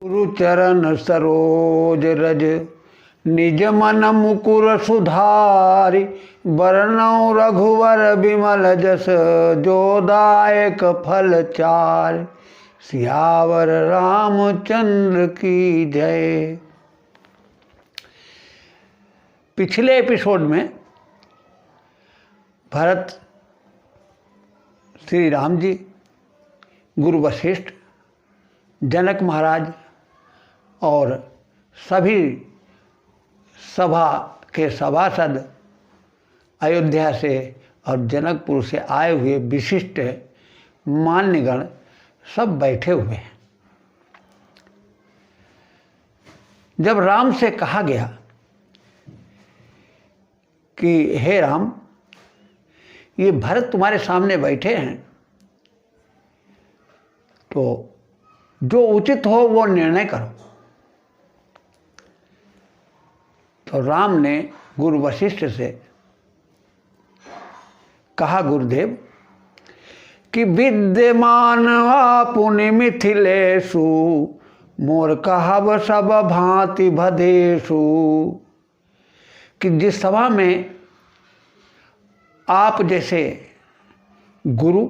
गुरुचरण सरोज रज निज मन मुकुर सुधारि बरनउँ रघुवर बिमल जस जोदायक फल चारि। सियावर रामचंद्र की जय। पिछले एपिसोड में भरत, श्री राम जी, गुरु वशिष्ठ, जनक महाराज और सभी सभा के सभासद अयोध्या से और जनकपुर से आए हुए विशिष्ट मान्यगण सब बैठे हुए हैं। जब राम से कहा गया कि हे राम, ये भरत तुम्हारे सामने बैठे हैं, तो जो उचित हो वो निर्णय करो। तो राम ने गुरु वशिष्ठ से कहा, गुरुदेव, कि विद्यमान आपुनि मिथिलेषु मोर कहब सब भांति भदेषु। कि जिस सभा में आप जैसे गुरु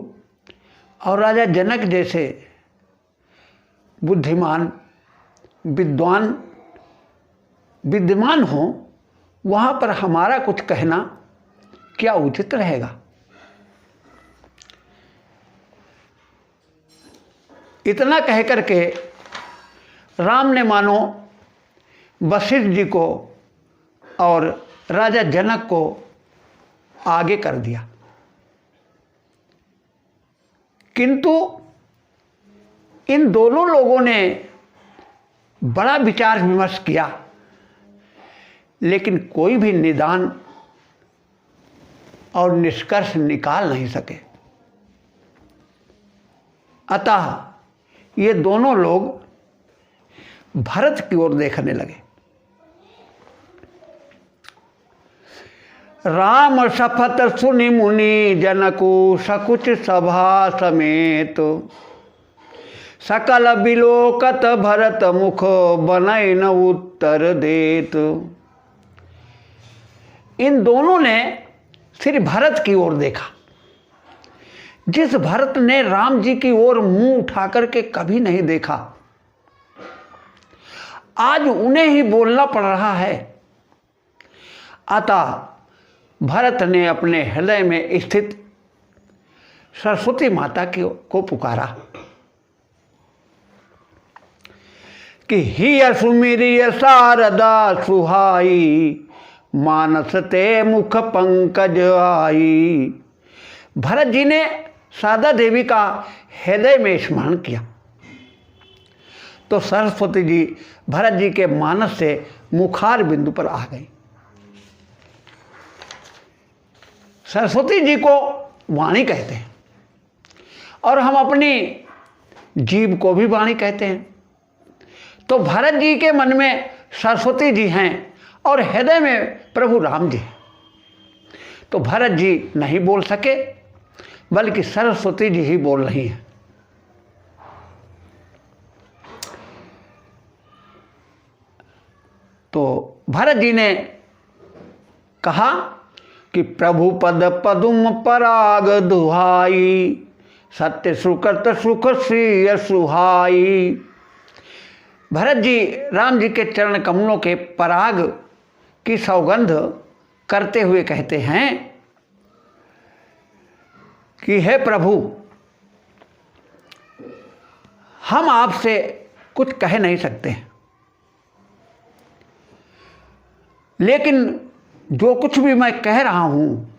और राजा जनक जैसे बुद्धिमान विद्वान विद्यमान हो, वहाँ पर हमारा कुछ कहना क्या उचित रहेगा। इतना कह करके राम ने मानो वशिष्ठ जी को और राजा जनक को आगे कर दिया, किंतु इन दोनों लोगों ने बड़ा विचार विमर्श किया, लेकिन कोई भी निदान और निष्कर्ष निकाल नहीं सके। अतः ये दोनों लोग भरत की ओर देखने लगे। राम शपथ सुनि मुनि जनकु सकुच सभा समेत। सकल बिलोकत भरत मुख बनय न उत्तर देत। इन दोनों ने श्री भरत की ओर देखा, जिस भरत ने राम जी की ओर मुंह उठा करके कभी नहीं देखा। आज उन्हें ही बोलना पड़ रहा है। अतः भरत ने अपने हृदय में स्थित सरस्वती माता को पुकारा कि हिय सुमिरिय शारदा सुहाई मानस ते मुख पंकज आई। भरत जी ने शारदा देवी का हृदय में स्मरण किया, तो सरस्वती जी भरत जी के मानस से मुखार बिंदु पर आ गई। सरस्वती जी को वाणी कहते हैं और हम अपनी जीभ को भी वाणी कहते हैं। तो भरत जी के मन में सरस्वती जी हैं और हृदय में प्रभु राम जी हैं। तो भरत जी नहीं बोल सके, बल्कि सरस्वती जी ही बोल रही हैं। तो भरत जी ने कहा कि प्रभु पद पदुम पराग दुहाई सत्य सुकृत सुख श्री सुहाई। भरत जी राम जी के चरण कमलों के पराग की सौगंध करते हुए कहते हैं कि हे प्रभु, हम आपसे कुछ कह नहीं सकते, लेकिन जो कुछ भी मैं कह रहा हूँ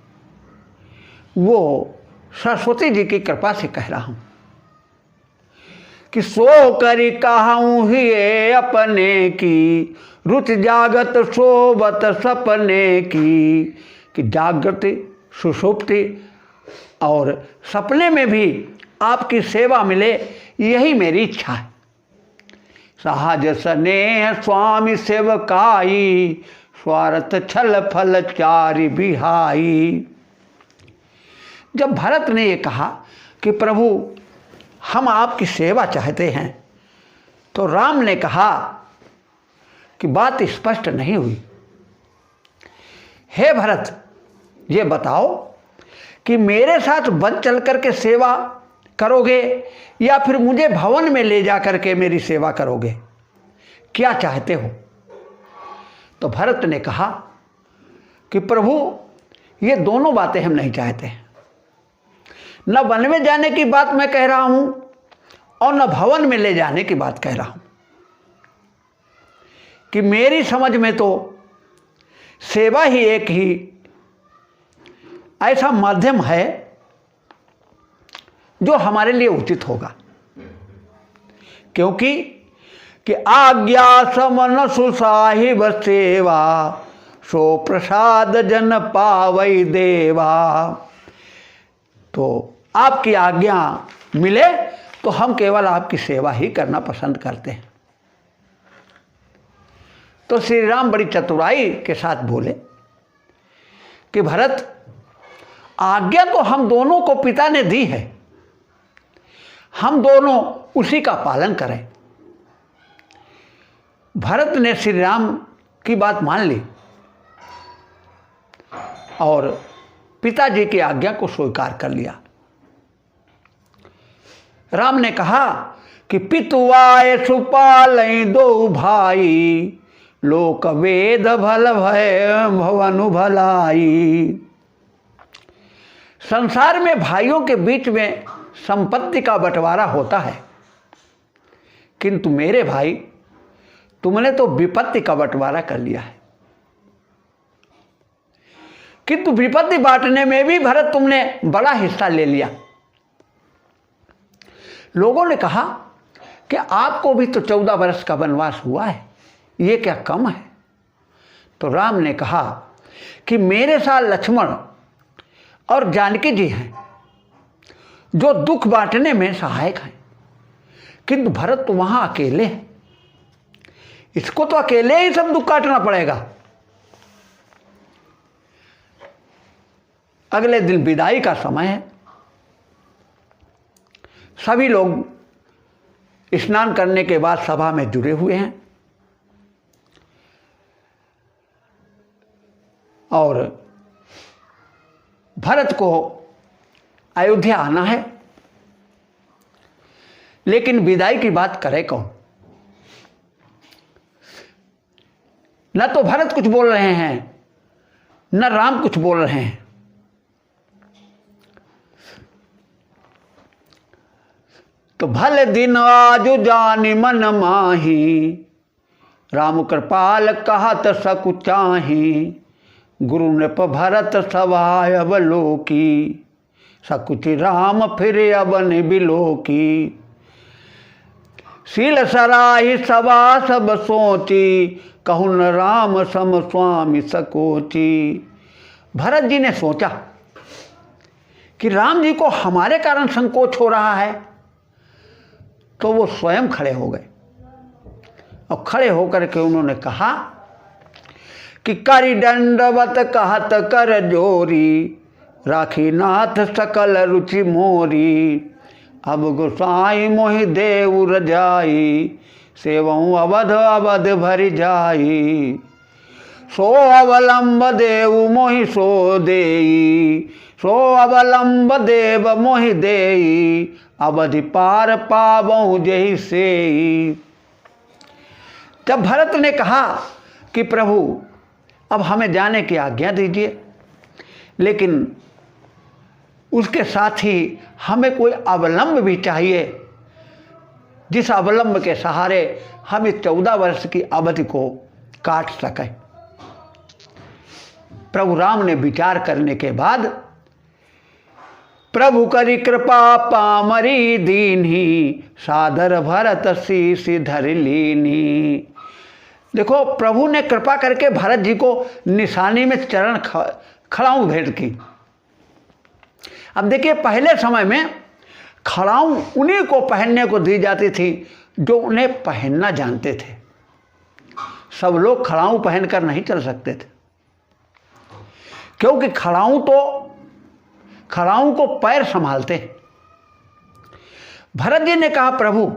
वो सरस्वती जी की कृपा से कह रहा हूँ। कि सो करी कहूँ ही अपने की रुचि जागत सोबत सपने की। कि जागृति सुषुप्ति और सपने में भी आपकी सेवा मिले, यही मेरी इच्छा है। सहज स्नेह स्वामी सेवकाई स्वार्थ छल फल चारि बिहाई। जब भरत ने ये कहा कि प्रभु हम आपकी सेवा चाहते हैं, तो राम ने कहा कि बात स्पष्ट नहीं हुई। हे भरत, ये बताओ कि मेरे साथ वन चल करके सेवा करोगे या फिर मुझे भवन में ले जा करके मेरी सेवा करोगे, क्या चाहते हो? तो भरत ने कहा कि प्रभु, ये दोनों बातें हम नहीं चाहते। न वन में जाने की बात मैं कह रहा हूं और न भवन में ले जाने की बात कह रहा हूं, कि मेरी समझ में तो सेवा ही एक ही ऐसा माध्यम है जो हमारे लिए उचित होगा। क्योंकि कि आज्ञा समन सुसाहिब सेवा, सो प्रसाद जन पावई देवा। तो आपकी आज्ञा मिले तो हम केवल आपकी सेवा ही करना पसंद करते हैं। तो श्री राम बड़ी चतुराई के साथ बोले कि भरत, आज्ञा तो हम दोनों को पिता ने दी है, हम दोनों उसी का पालन करें। भरत ने श्री राम की बात मान ली और पिताजी की आज्ञा को स्वीकार कर लिया। राम ने कहा कि पितुआए सुपालई दो भाई, लोक वेद भल भय भवनु भलाई। संसार में भाइयों के बीच में संपत्ति का बंटवारा होता है, किंतु मेरे भाई, तुमने तो विपत्ति का बंटवारा कर लिया है। किंतु विपत्ति बांटने में भी भरत तुमने बड़ा हिस्सा ले लिया। लोगों ने कहा कि आपको भी तो 14 वर्ष का वनवास हुआ है, ये क्या कम है? तो राम ने कहा कि मेरे साथ लक्ष्मण और जानकी जी हैं जो दुख बांटने में सहायक हैं, किंतु भरत तो वहां अकेले हैं, इसको तो अकेले ही सब दुख काटना पड़ेगा। अगले दिन विदाई का समय है। सभी लोग स्नान करने के बाद सभा में जुड़े हुए हैं और भरत को अयोध्या आना है, लेकिन विदाई की बात करे कौन? न तो भरत कुछ बोल रहे हैं, न राम कुछ बोल रहे हैं। तो भले दिन आजु जानी मन माही, राम कृपाल कहत सकुचाही। गुरु नृप भरत सवाय अवलोकी, सकुचि राम फिर अबन बिलोकी। शील सराही सभा सब सोची, कहून राम सम स्वामी सकोची। भरत जी ने सोचा कि राम जी को हमारे कारण संकोच हो रहा है, तो वो स्वयं खड़े हो गए और खड़े होकर के उन्होंने कहा कि करि दंडवत कहत कर जोरी, राखी नाथ सकल रुचि मोरी। अब गोसाई मोहि देव रजाई, सेवऊ अवध अवध भरि जाई। सो अवलंब देव मोहि सो देई, सो अवलंब देव मोहि देई। अवधि पार पावऊं जेहि सेई। जब भरत ने कहा कि प्रभु अब हमें जाने की आज्ञा दीजिए, लेकिन उसके साथ ही हमें कोई अवलंब भी चाहिए, जिस अवलंब के सहारे हम इस 14 वर्ष की अवधि को काट सकें। प्रभु राम ने विचार करने के बाद प्रभु करी कृपा पामरी दीन्ही, सादर भरत शीश धर लीनी। देखो, प्रभु ने कृपा करके भरत जी को निशानी में चरण खड़ाऊ भेंट की। अब देखिए, पहले समय में खड़ाऊ उन्हीं को पहनने को दी जाती थी जो उन्हें पहनना जानते थे। सब लोग खड़ाऊ पहनकर नहीं चल सकते थे, क्योंकि खड़ाऊ को पैर संभालते हैं। भरत जी ने कहा, प्रभु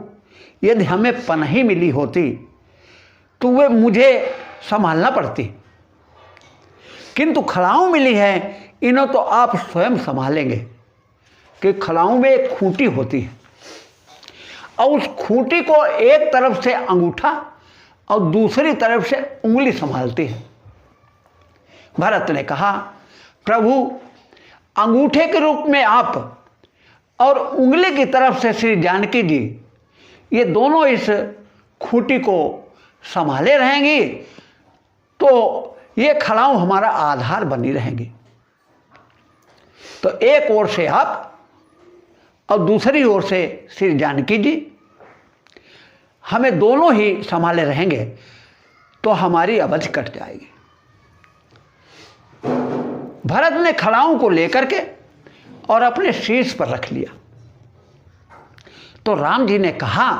यदि हमें पनाही मिली होती तो वे मुझे संभालना पड़ती, किंतु खड़ाऊं मिली है, इन्हें तो आप स्वयं संभालेंगे। कि खड़ाऊं में एक खूंटी होती है और उस खूंटी को एक तरफ से अंगूठा और दूसरी तरफ से उंगली संभालती है। भरत ने कहा, प्रभु अंगूठे के रूप में आप और उंगली की तरफ से श्री जानकी जी, ये दोनों इस खूंटी को संभाले रहेंगी तो ये खड़ाऊं हमारा आधार बनी रहेंगी। तो एक ओर से आप और दूसरी ओर से श्री जानकी जी, हमें दोनों ही संभाले रहेंगे तो हमारी अवधि कट जाएगी। भरत ने खड़ाऊं को लेकर के और अपने शीश पर रख लिया। तो राम जी ने कहा,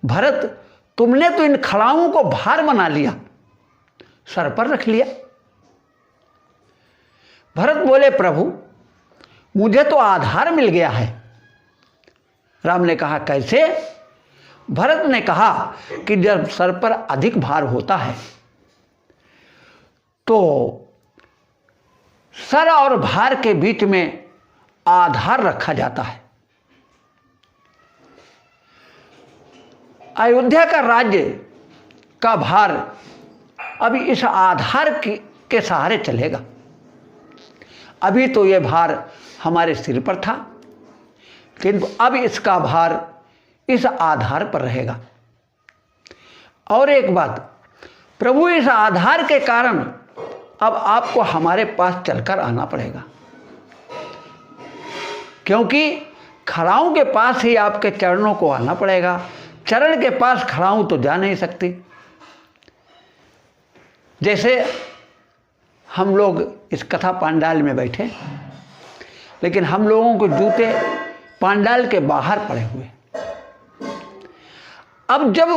भरत तुमने तो इन खड़ाऊं को भार बना लिया, सर पर रख लिया। भरत बोले, प्रभु मुझे तो आधार मिल गया है। राम ने कहा, कैसे? भरत ने कहा कि जब सर पर अधिक भार होता है तो सर और भार के बीच में आधार रखा जाता है। अयोध्या का राज्य का भार अभी इस आधार के सहारे चलेगा। अभी तो यह भार हमारे सिर पर था, किंतु अब इसका भार इस आधार पर रहेगा। और एक बात, प्रभु इस आधार के कारण अब आपको हमारे पास चलकर आना पड़ेगा, क्योंकि खड़ाऊं के पास ही आपके चरणों को आना पड़ेगा। चरण के पास खड़ाऊं तो जा नहीं सकती। जैसे हम लोग इस कथा पांडाल में बैठे, लेकिन हम लोगों के जूते पांडाल के बाहर पड़े हुए। अब जब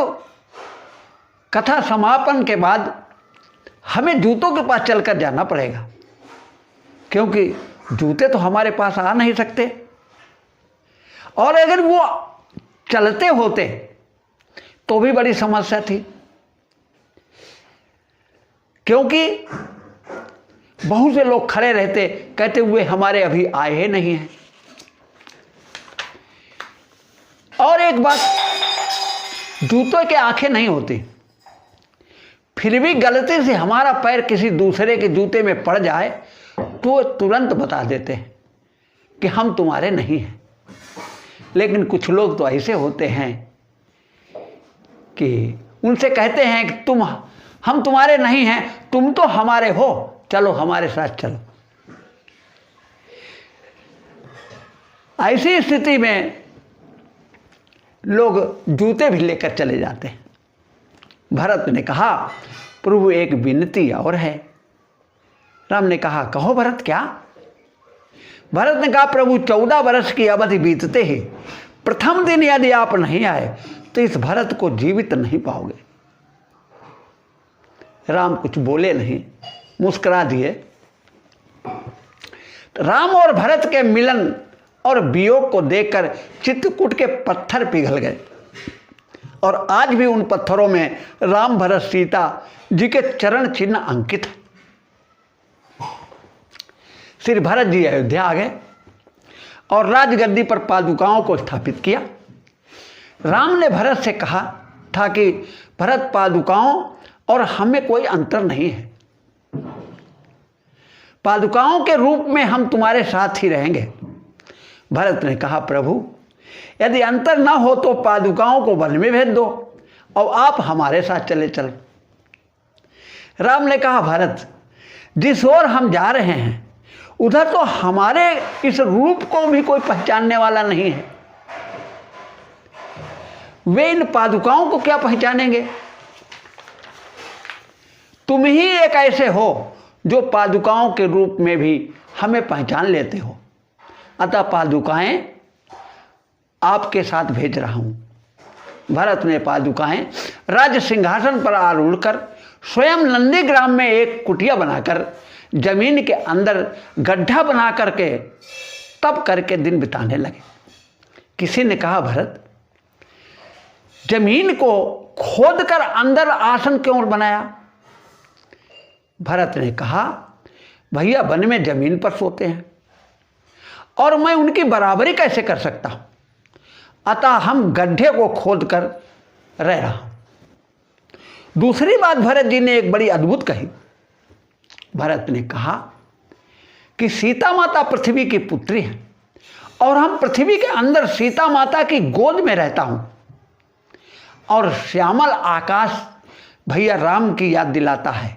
कथा समापन के बाद हमें जूतों के पास चलकर जाना पड़ेगा, क्योंकि जूते तो हमारे पास आ नहीं सकते। और अगर वो चलते होते तो भी बड़ी समस्या थी, क्योंकि बहुत से लोग खड़े रहते, कहते हुए हमारे अभी आए ही नहीं हैं। और एक बात, जूतों के आंखें नहीं होती, फिर भी गलती से हमारा पैर किसी दूसरे के जूते में पड़ जाए तो तुरंत बता देते हैं कि हम तुम्हारे नहीं हैं। लेकिन कुछ लोग तो ऐसे होते हैं कि उनसे कहते हैं कि हम तुम्हारे नहीं हैं, तुम तो हमारे हो, चलो हमारे साथ चलो। ऐसी स्थिति में लोग जूते भी लेकर चले जाते हैं। भरत ने कहा, प्रभु एक विनती और है। राम ने कहा, कहो भरत, क्या? भरत ने कहा, प्रभु 14 वर्ष की अवधि बीतते ही प्रथम दिन यदि आप नहीं आए तो इस भरत को जीवित नहीं पाओगे। राम कुछ बोले नहीं, मुस्कुरा दिए। राम और भरत के मिलन और वियोग को देखकर चित्रकूट के पत्थर पिघल गए, और आज भी उन पत्थरों में राम, भरत, सीता जी के चरण चिन्ह अंकित है। श्री भरत जी अयोध्या आ गए और राजगद्दी पर पादुकाओं को स्थापित किया। राम ने भरत से कहा था कि भरत, पादुकाओं और हमें कोई अंतर नहीं है। पादुकाओं के रूप में हम तुम्हारे साथ ही रहेंगे। भरत ने कहा, प्रभु यदि अंतर ना हो तो पादुकाओं को वन में भेज दो और आप हमारे साथ चले चलो। राम ने कहा, भरत जिस ओर हम जा रहे हैं उधर तो हमारे इस रूप को भी कोई पहचानने वाला नहीं है। वे इन पादुकाओं को क्या पहचानेंगे? तुम ही एक ऐसे हो जो पादुकाओं के रूप में भी हमें पहचान लेते हो। अतः पादुकाएं आपके साथ भेज रहा हूं। भरत ने पादुकाएं राज सिंहासन पर आरूढ़ कर स्वयं नंदीग्राम में एक कुटिया बनाकर जमीन के अंदर गड्ढा बना करके तप करके दिन बिताने लगे। किसी ने कहा, भरत जमीन को खोदकर अंदर आसन क्यों बनाया? भरत ने कहा, भैया वन में जमीन पर सोते हैं और मैं उनकी बराबरी कैसे कर सकता हूं, अतः हम गड्ढे को खोदकर रह रहा हूं। दूसरी बात भरत जी ने एक बड़ी अद्भुत कही। भरत ने कहा कि सीता माता पृथ्वी की पुत्री है और हम पृथ्वी के अंदर सीता माता की गोद में रहता हूं, और श्यामल आकाश भैया राम की याद दिलाता है।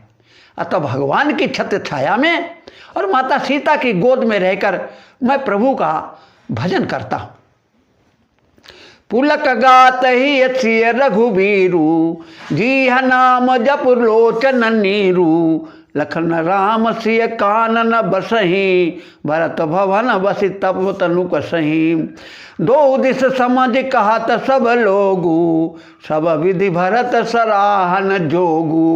अतः भगवान की छत्र छाया में और माता सीता की गोद में रहकर मैं प्रभु का भजन करता हूं। पुलक गात ही सिय रघुबीरू, जी नाम जप लोचन नीरू, लखन राम सिय कानन बसही, भरत भवन बसि तप तनु कसही। दो दिस समझ कहत सब लोगू, सब विधि भरत सराहन जोगू।